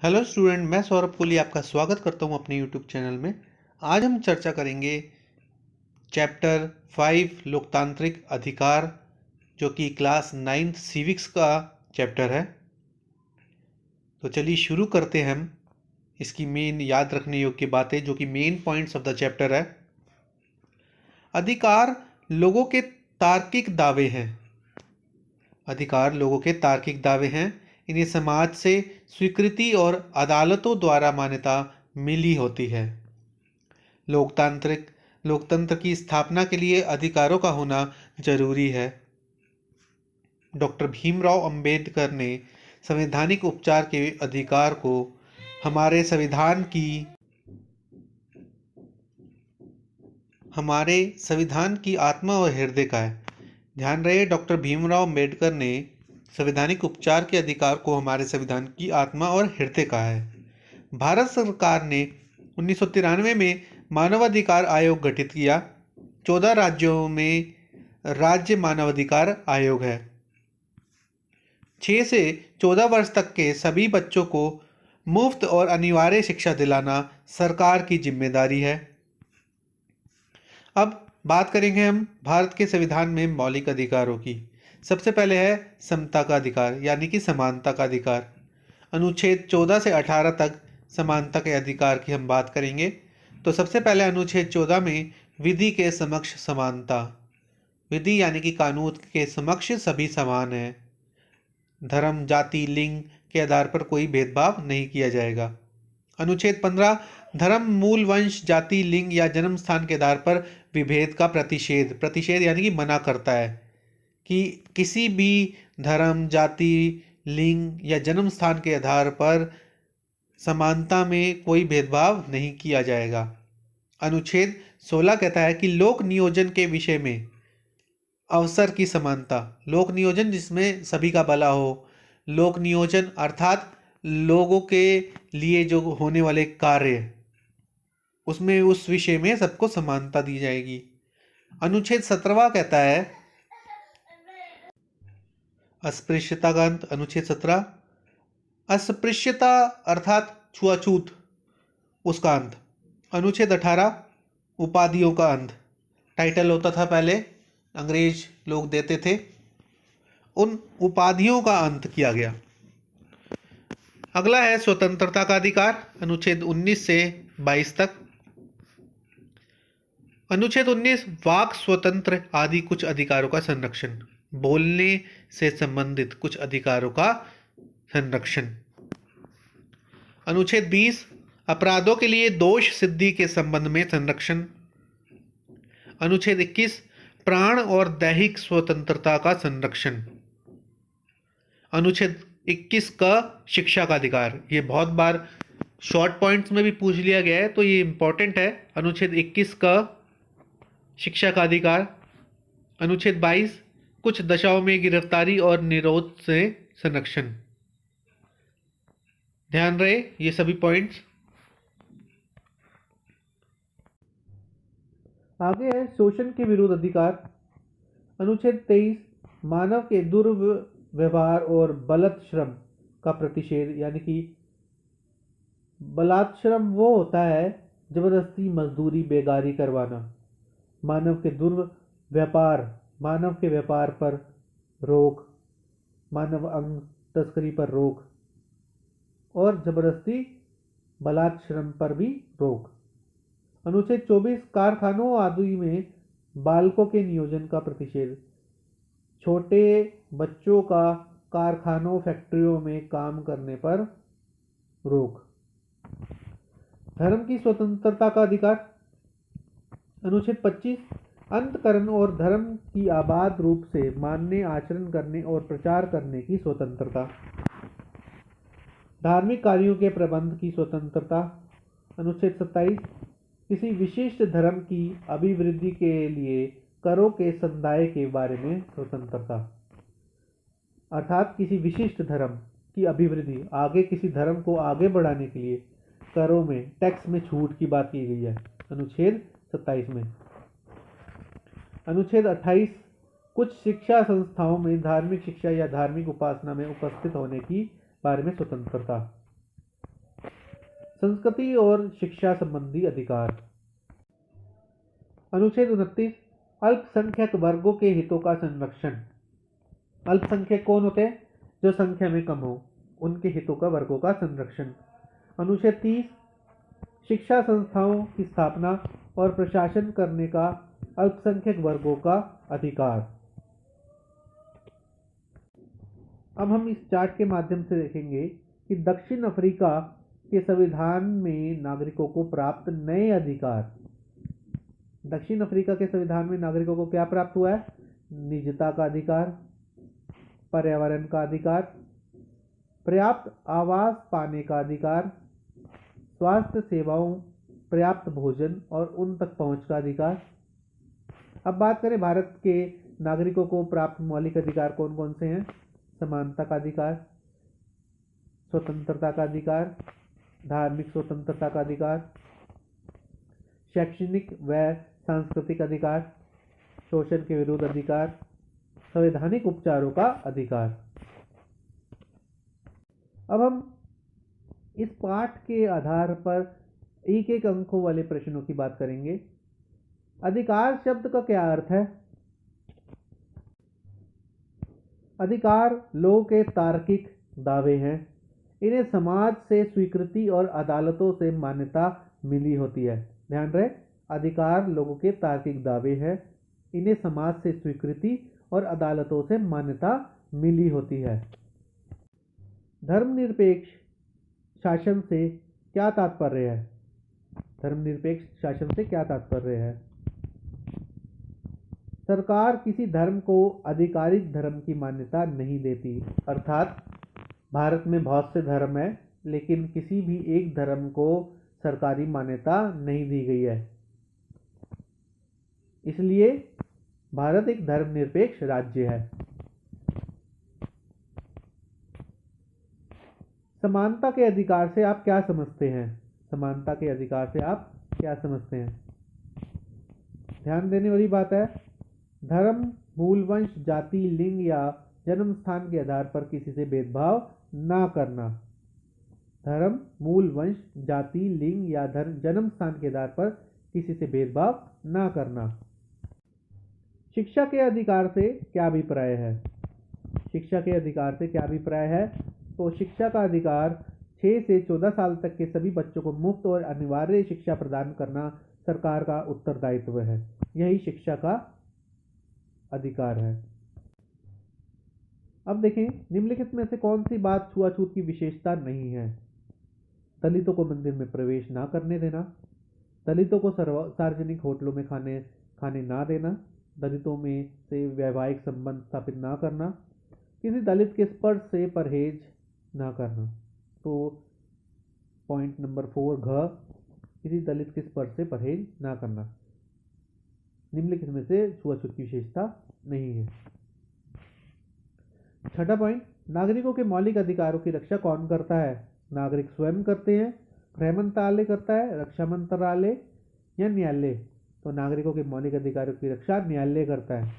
Hello student, मैं सौरभ कोहली आपका स्वागत करता हूं अपने यूट्यूब चैनल में। आज हम चर्चा करेंगे चैप्टर 5 लोकतांत्रिक अधिकार, जो कि क्लास 9th सिविक्स का चैप्टर है। तो चलिए शुरू करते हैं हम इसकी मेन याद रखने योग्य बातें, जो कि main points of the chapter है। अधिकार लोगों के तार्किक दावे हैं। अधिकार लोगों के तार्किक दावे हैं। इन्हें समाज से स्वीकृति और अदालतों द्वारा मान्यता मिली होती है। लोकतंत्र की स्थापना के लिए अधिकारों का होना जरूरी है। डॉक्टर भीमराव अंबेडकर ने संवैधानिक उपचार के अधिकार को हमारे संविधान की आत्मा और हृदय का है। ध्यान रहे, डॉक्टर भीमराव अंबेडकर ने संवैधानिक उपचार के अधिकार को हमारे संविधान की आत्मा और हृदय का है। भारत सरकार ने 1993 में मानवाधिकार आयोग गठित किया। 14 राज्यों में राज्य मानवाधिकार आयोग है। 6 से 14 वर्ष तक के सभी बच्चों को मुफ्त और अनिवार्य शिक्षा दिलाना सरकार की जिम्मेदारी है। अब बात करेंगे हम भारत के संविधान में मौलिक अधिकारों की। सबसे पहले है समता का अधिकार, यानी कि समानता का अधिकार। अनुच्छेद 14 से 18 तक समानता के अधिकार की हम बात करेंगे। तो सबसे पहले अनुच्छेद 14 में विधि के समक्ष समानता। विधि यानी कि कानून के समक्ष सभी समान हैं। धर्म, जाति, लिंग के आधार पर कोई भेदभाव नहीं किया जाएगा। अनुच्छेद 15 धर्म, मूल, वंश, जाति, लिंग या जन्म स्थान के आधार पर विभेद का प्रतिषेध यानी कि मना करता है कि किसी भी धर्म, जाति, लिंग या जन्म स्थान के आधार पर समानता में कोई भेदभाव नहीं किया जाएगा। अनुच्छेद 16 कहता है कि लोक नियोजन के विषय में अवसर की समानता। लोक नियोजन जिसमें सभी का भला हो। लोक नियोजन अर्थात लोगों के लिए जो होने वाले कार्य, उसमें उस विषय में सबको समानता दी जाएगी। अनुच्छेद 17 कहता है अस्पृश्यता का अंत। अनुच्छेद 17 अस्पृश्यता अर्थात छुआछूत, उसका अंत। अनुच्छेद 18 उपाधियों का अंत। टाइटल होता था पहले, अंग्रेज लोग देते थे, उन उपाधियों का अंत किया गया। अगला है स्वतंत्रता का अधिकार, अनुच्छेद 19 से 22 तक। अनुच्छेद 19 वाक स्वतंत्र आदि कुछ अधिकारों का संरक्षण। बोलने से संबंधित कुछ अधिकारों का संरक्षण। अनुच्छेद 20 अपराधों के लिए दोष सिद्धि के संबंध में संरक्षण। अनुच्छेद 21 प्राण और दैहिक स्वतंत्रता का संरक्षण। अनुच्छेद 21 का शिक्षा का अधिकार, ये बहुत बार शॉर्ट पॉइंट्स में भी पूछ लिया गया है, तो ये इंपॉर्टेंट है। अनुच्छेद 21 का शिक्षा का अधिकार। अनुच्छेद 22 कुछ दशाओं में गिरफ्तारी और निरोध से संरक्षण। ध्यान रहे ये सभी पॉइंट्स। आगे है शोषण के विरुद्ध अधिकार। अनुच्छेद 23 मानव के दुर्व्यवहार और बलात् श्रम का प्रतिषेध, यानी कि बलात् श्रम वो होता है जबरदस्ती मजदूरी, बेगारी करवाना। मानव के दुर्व्यापार, मानव के व्यापार पर रोक, मानव अंग तस्करी पर रोक और जबरदस्ती बलात् श्रम पर भी रोक। अनुच्छेद 24 कारखानों आदि में बालकों के नियोजन का प्रतिषेध। छोटे बच्चों का कारखानों, फैक्ट्रियों में काम करने पर रोक। धर्म की स्वतंत्रता का अधिकार। अनुच्छेद 25 अंतकरण और धर्म की आबाद रूप से मानने, आचरण करने और प्रचार करने की स्वतंत्रता। धार्मिक कार्यों के प्रबंध की स्वतंत्रता। अनुच्छेद 27 किसी विशिष्ट धर्म की अभिवृद्धि के लिए करों के संदाय के बारे में स्वतंत्रता। अर्थात किसी विशिष्ट धर्म की अभिवृद्धि, आगे किसी धर्म को आगे बढ़ाने के लिए करों में, टैक्स में छूट की बात की गई है अनुच्छेद 27 में। अनुच्छेद 28 कुछ शिक्षा संस्थाओं में धार्मिक शिक्षा या धार्मिक उपासना में उपस्थित होने की बारे में स्वतंत्रता। संस्कृति और शिक्षा संबंधी अधिकार। अनुच्छेद 29 अल्पसंख्यक वर्गों के हितों का संरक्षण। अल्पसंख्यक कौन होते हैं? जो संख्या में कम हो, उनके हितों का वर्गों का संरक्षण। अनुच्छेद 30 शिक्षा संस्थाओं की स्थापना और प्रशासन करने का अल्पसंख्यक वर्गों का अधिकार। अब हम इस चार्ट के माध्यम से देखेंगे कि दक्षिण अफ्रीका के संविधान में नागरिकों को प्राप्त नए अधिकार। दक्षिण अफ्रीका के संविधान में नागरिकों को क्या प्राप्त हुआ है? निजता का अधिकार, पर्यावरण का अधिकार, पर्याप्त आवास पाने का अधिकार, स्वास्थ्य सेवाओं, पर्याप्त भोजन और उन तक पहुंच का अधिकार। अब बात करें भारत के नागरिकों को प्राप्त मौलिक अधिकार कौन कौन से हैं? समानता का अधिकार, स्वतंत्रता का अधिकार, धार्मिक स्वतंत्रता का अधिकार, शैक्षणिक व सांस्कृतिक अधिकार, शोषण के विरुद्ध अधिकार, संवैधानिक उपचारों का अधिकार। अब हम इस पाठ के आधार पर एक एक अंकों वाले प्रश्नों की बात करेंगे। अधिकार शब्द का क्या अर्थ है? अधिकार लोगों के तार्किक दावे हैं। इन्हें समाज से स्वीकृति और अदालतों से मान्यता मिली होती है। ध्यान रहे, अधिकार लोगों के तार्किक दावे हैं। इन्हें समाज से स्वीकृति और अदालतों से मान्यता मिली होती है। धर्मनिरपेक्ष शासन से क्या तात्पर्य है? धर्मनिरपेक्ष शासन से क्या तात्पर्य है? सरकार किसी धर्म को आधिकारिक धर्म की मान्यता नहीं देती। अर्थात भारत में बहुत से धर्म हैं, लेकिन किसी भी एक धर्म को सरकारी मान्यता नहीं दी गई है। इसलिए भारत एक धर्मनिरपेक्ष राज्य है। समानता के अधिकार से आप क्या समझते हैं? समानता के अधिकार से आप क्या समझते हैं? ध्यान देने वाली बात है, धर्म, मूल वंश, जाति, लिंग या जन्म स्थान के आधार पर किसी से भेदभाव ना करना। धर्म, मूल वंश, जाति, लिंग या जन्म स्थान के आधार पर किसी से भेदभाव ना करना। शिक्षा के अधिकार से क्या अभिप्राय है? शिक्षा के अधिकार से क्या अभिप्राय है? तो शिक्षा का अधिकार 6 से 14 साल तक के सभी बच्चों को मुफ्त और अनिवार्य शिक्षा प्रदान करना सरकार का उत्तरदायित्व है। यही शिक्षा का अधिकार है। अब देखें, निम्नलिखित में से कौन सी बात छुआछूत की विशेषता नहीं है? दलितों को मंदिर में प्रवेश ना करने देना, दलितों को सार्वजनिक होटलों में खाने ना देना, दलितों में से वैवाहिक संबंध स्थापित ना करना, किसी दलित के स्पर्श से परहेज ना करना। तो पॉइंट नंबर 4 घ, किसी दलित के स्पर्श से परहेज ना करना, निम्नलिखित में से छुआछूत की विशेषता नहीं है। छठा पॉइंट, नागरिकों के मौलिक अधिकारों की रक्षा कौन करता है? नागरिक स्वयं करते हैं, गृह मंत्रालय करता है, रक्षा मंत्रालय या न्यायालय? तो नागरिकों के मौलिक अधिकारों की रक्षा न्यायालय करता है।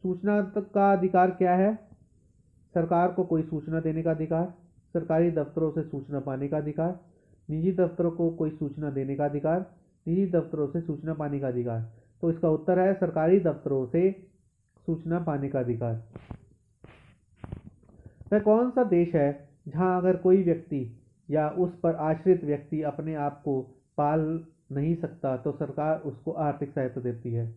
सूचना का अधिकार क्या है? सरकार को कोई सूचना देने का अधिकार, सरकारी दफ्तरों से सूचना पाने का अधिकार, निजी दफ्तरों को कोई सूचना देने का अधिकार, निजी दफ्तरों से सूचना पाने का अधिकार। तो इसका उत्तर है सरकारी दफ्तरों से सूचना पाने का अधिकार। वह कौन सा देश है जहां अगर कोई व्यक्ति या उस पर आश्रित व्यक्ति अपने आप को पाल नहीं सकता तो सरकार उसको आर्थिक सहायता देती है?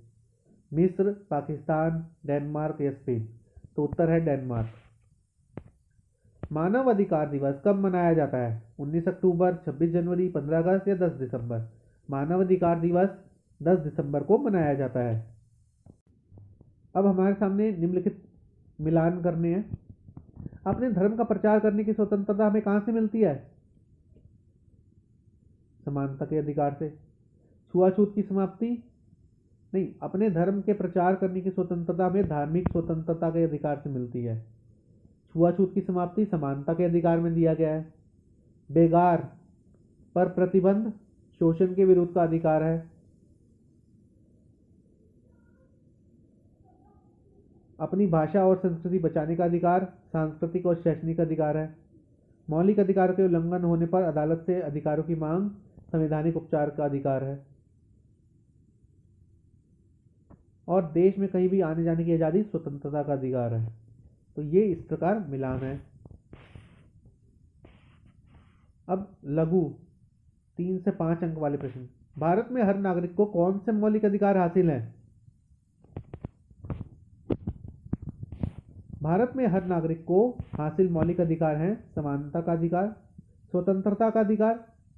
मिस्र, पाकिस्तान, डेनमार्क या स्पेन? तो उत्तर है डेनमार्क। मानव अधिकार दिवस कब मनाया जाता है? 19 अक्टूबर, 26 जनवरी, 15 अगस्त या 10 दिसंबर? मानव अधिकार दिवस 10 दिसंबर को मनाया जाता है। अब हमारे सामने निम्नलिखित मिलान करने हैं। अपने धर्म का प्रचार करने की स्वतंत्रता हमें कहां से मिलती है? समानता के अधिकार से। छुआछूत की समाप्ति? नहीं, अपने धर्म के प्रचार करने की स्वतंत्रता हमें धार्मिक स्वतंत्रता के अधिकार से मिलती है। छुआछूत की समाप्ति समानता के अधिकार में दिया गया है। बेगार पर प्रतिबंध शोषण के विरुद्ध का अधिकार है। अपनी भाषा और संस्कृति बचाने का अधिकार सांस्कृतिक और शैक्षणिक अधिकार है। मौलिक अधिकारों के उल्लंघन होने पर अदालत से अधिकारों की मांग संवैधानिक उपचार का अधिकार है। और देश में कहीं भी आने जाने की आज़ादी स्वतंत्रता का अधिकार है। तो ये इस प्रकार मिलान है। अब लघु 3 से 5 अंक वाले प्रश्न। भारत में हर नागरिक को कौन से मौलिक अधिकार हासिल हैं? भारत में हर नागरिक को हासिल मौलिक अधिकार हैं समानता का अधिकार, स्वतंत्रता का अधिकार,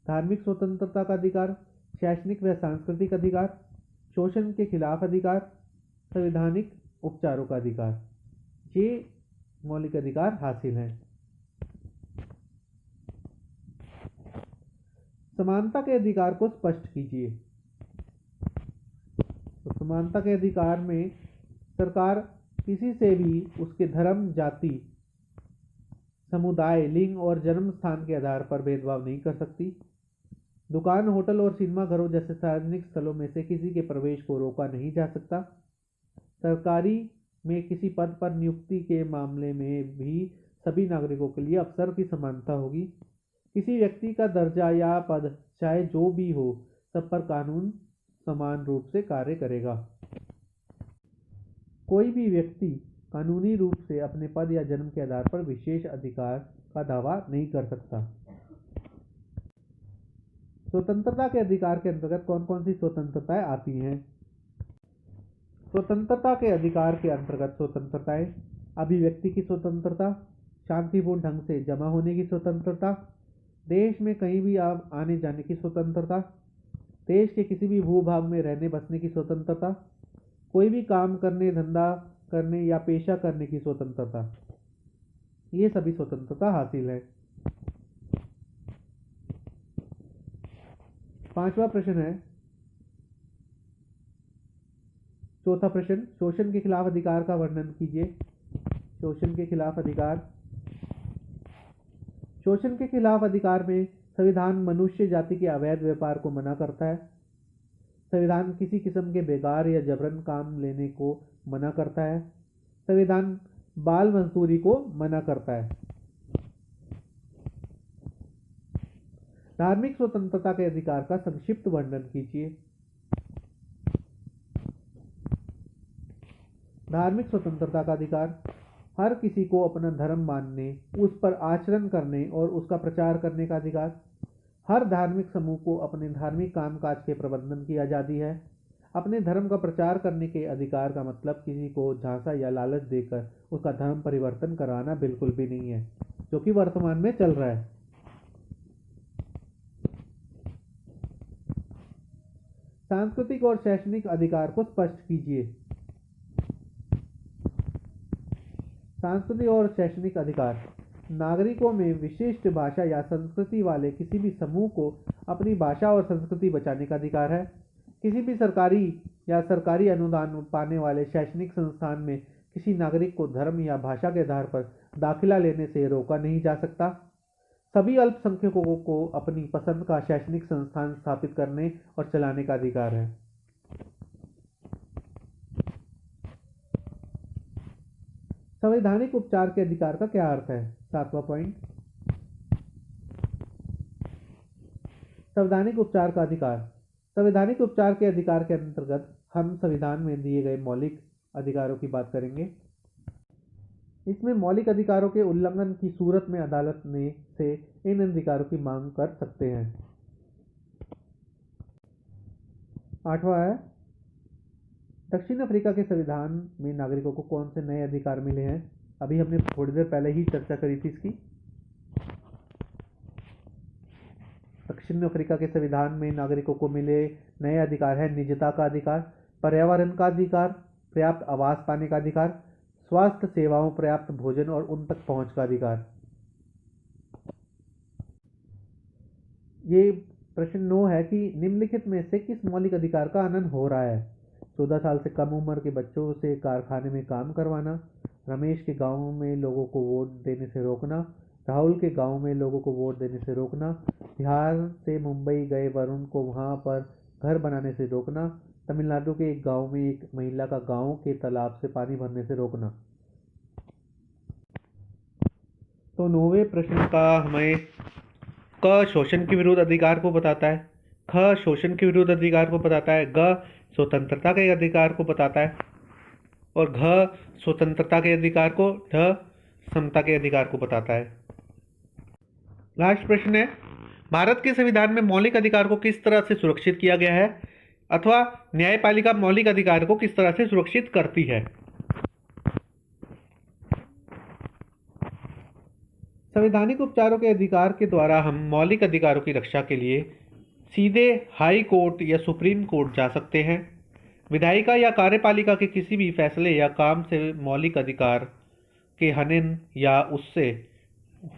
धार्मिक स्वतंत्रता का अधिकार, शैक्षणिक व सांस्कृतिक अधिकार, शोषण के खिलाफ अधिकार, संवैधानिक उपचारों का अधिकार। ये मौलिक अधिकार हासिल हैं। समानता के अधिकार को स्पष्ट कीजिए। तो समानता के अधिकार में सरकार किसी से भी उसके धर्म, जाति, समुदाय, लिंग और जन्म स्थान के आधार पर भेदभाव नहीं कर सकती। दुकान, होटल और सिनेमा घरों जैसे सार्वजनिक स्थलों में से किसी के प्रवेश को रोका नहीं जा सकता। सरकारी में किसी पद पर नियुक्ति के मामले में भी सभी नागरिकों के लिए अवसर की समानता होगी। किसी व्यक्ति का दर्जा या पद चाहे जो भी हो, सब पर कानून समान रूप से कार्य करेगा। कोई भी व्यक्ति कानूनी रूप से अपने पद या जन्म के आधार पर विशेष अधिकार का दावा नहीं कर सकता। स्वतंत्रता के अधिकार के अंतर्गत कौन कौन सी स्वतंत्रताएं आती हैं? स्वतंत्रता के अधिकार के अंतर्गत स्वतंत्रताएं: अभिव्यक्ति की स्वतंत्रता, शांतिपूर्ण ढंग से जमा होने की स्वतंत्रता, देश में कहीं भी आने जाने की स्वतंत्रता, देश के किसी भी भूभाग में रहने बसने की स्वतंत्रता, कोई भी काम करने, धंधा करने या पेशा करने की स्वतंत्रता। ये सभी स्वतंत्रता हासिल है। 5वां प्रश्न है, चौथा प्रश्न, शोषण के खिलाफ अधिकार का वर्णन कीजिए। शोषण के खिलाफ अधिकार। शोषण के खिलाफ अधिकार में संविधान मनुष्य जाति के अवैध व्यापार को मना करता है। संविधान किसी किस्म के बेकार या जबरन काम लेने को मना करता है। संविधान बाल मजदूरी को मना करता है। धार्मिक स्वतंत्रता के अधिकार का संक्षिप्त वर्णन कीजिए। धार्मिक स्वतंत्रता का अधिकार: हर किसी को अपना धर्म मानने, उस पर आचरण करने और उसका प्रचार करने का अधिकार। हर धार्मिक समूह को अपने धार्मिक कामकाज के प्रबंधन की आज़ादी है। अपने धर्म का प्रचार करने के अधिकार का मतलब किसी को झांसा या लालच देकर उसका धर्म परिवर्तन कराना बिल्कुल भी नहीं है, जो कि वर्तमान में चल रहा है। सांस्कृतिक और शैक्षणिक अधिकार को स्पष्ट कीजिए। सांस्कृतिक और शैक्षणिक अधिकार: नागरिकों में विशिष्ट भाषा या संस्कृति वाले किसी भी समूह को अपनी भाषा और संस्कृति बचाने का अधिकार है। किसी भी सरकारी या सरकारी अनुदान पाने वाले शैक्षणिक संस्थान में किसी नागरिक को धर्म या भाषा के आधार पर दाखिला लेने से रोका नहीं जा सकता। सभी अल्पसंख्यकों को अपनी पसंद का शैक्षणिक संस्थान स्थापित करने और चलाने का अधिकार है। संवैधानिक उपचार के अधिकार का क्या अर्थ है? 7वां पॉइंट, संवैधानिक उपचार का अधिकार। संवैधानिक उपचार के अधिकार के अंतर्गत हम संविधान में दिए गए मौलिक अधिकारों की बात करेंगे। इसमें मौलिक अधिकारों के उल्लंघन की सूरत में अदालत ने से इन अधिकारों की मांग कर सकते हैं। 8वां है, दक्षिण अफ्रीका के संविधान में नागरिकों को कौन से नए अधिकार मिले हैं? अभी हमने थोड़ी देर पहले ही चर्चा करी थी इसकी। दक्षिण अफ्रीका के संविधान में नागरिकों को मिले नए अधिकार है: निजता का अधिकार, पर्यावरण का अधिकार, पर्याप्त आवास पाने का अधिकार, स्वास्थ्य सेवाओं, पर्याप्त भोजन और उन तक पहुंच का अधिकार। ये प्रश्न 9 है कि निम्नलिखित में से किस मौलिक अधिकार का हनन हो रहा है? 14 साल से कम उम्र के बच्चों से कारखाने में काम करवाना, रमेश के गांव में लोगों को वोट देने से रोकना, राहुल के गांव में लोगों को वोट देने से रोकना, बिहार से मुंबई गए वरुण को वहां पर घर बनाने से रोकना, तमिलनाडु के एक गांव में एक महिला का गांव के तालाब से पानी भरने से रोकना। तो 9वें प्रश्न का हमें क शोषण के विरुद्ध अधिकार को बताता है, ख शोषण के विरुद्ध अधिकार को बताता है, ग स्वतंत्रता के अधिकार को बताता है और घ स्वतंत्रता के अधिकार को, ढ समता के अधिकार को बताता है। लास्ट प्रश्न है, भारत के संविधान में मौलिक अधिकार को किस तरह से सुरक्षित किया गया है अथवा न्यायपालिका मौलिक अधिकार को किस तरह से सुरक्षित करती है। संवैधानिक उपचारों के अधिकार के द्वारा हम मौलिक अधिकारों की रक्षा के लिए सीधे हाई कोर्ट या सुप्रीम कोर्ट जा सकते हैं। विधायिका या कार्यपालिका के किसी भी फैसले या काम से मौलिक अधिकार के हनन या उससे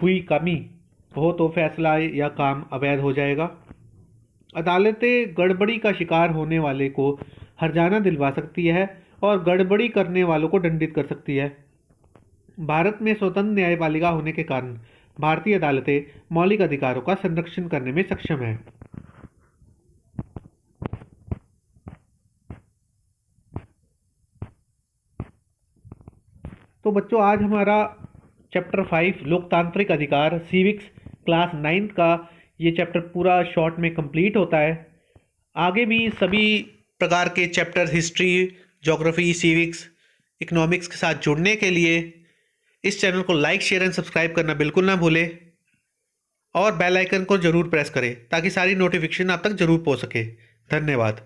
हुई कमी हो तो फैसला या काम अवैध हो जाएगा। अदालतें गड़बड़ी का शिकार होने वाले को हर्जाना दिलवा सकती है और गड़बड़ी करने वालों को दंडित कर सकती है। भारत में स्वतंत्र न्यायपालिका होने के कारण भारतीय अदालतें मौलिक अधिकारों का संरक्षण करने में सक्षम हैं। तो बच्चों, आज हमारा चैप्टर 5 लोकतांत्रिक अधिकार सिविक्स क्लास 9 का ये चैप्टर पूरा शॉर्ट में कंप्लीट होता है। आगे भी सभी प्रकार के chapter history, geography, civics, economics के साथ जुड़ने के लिए इस चैनल को लाइक, शेयर एंड सब्सक्राइब करना बिल्कुल ना भूलें और बेल आइकन को जरूर प्रेस करें ताकि सारी नोटिफिकेशन आप तक जरूर पहुंच सके। धन्यवाद।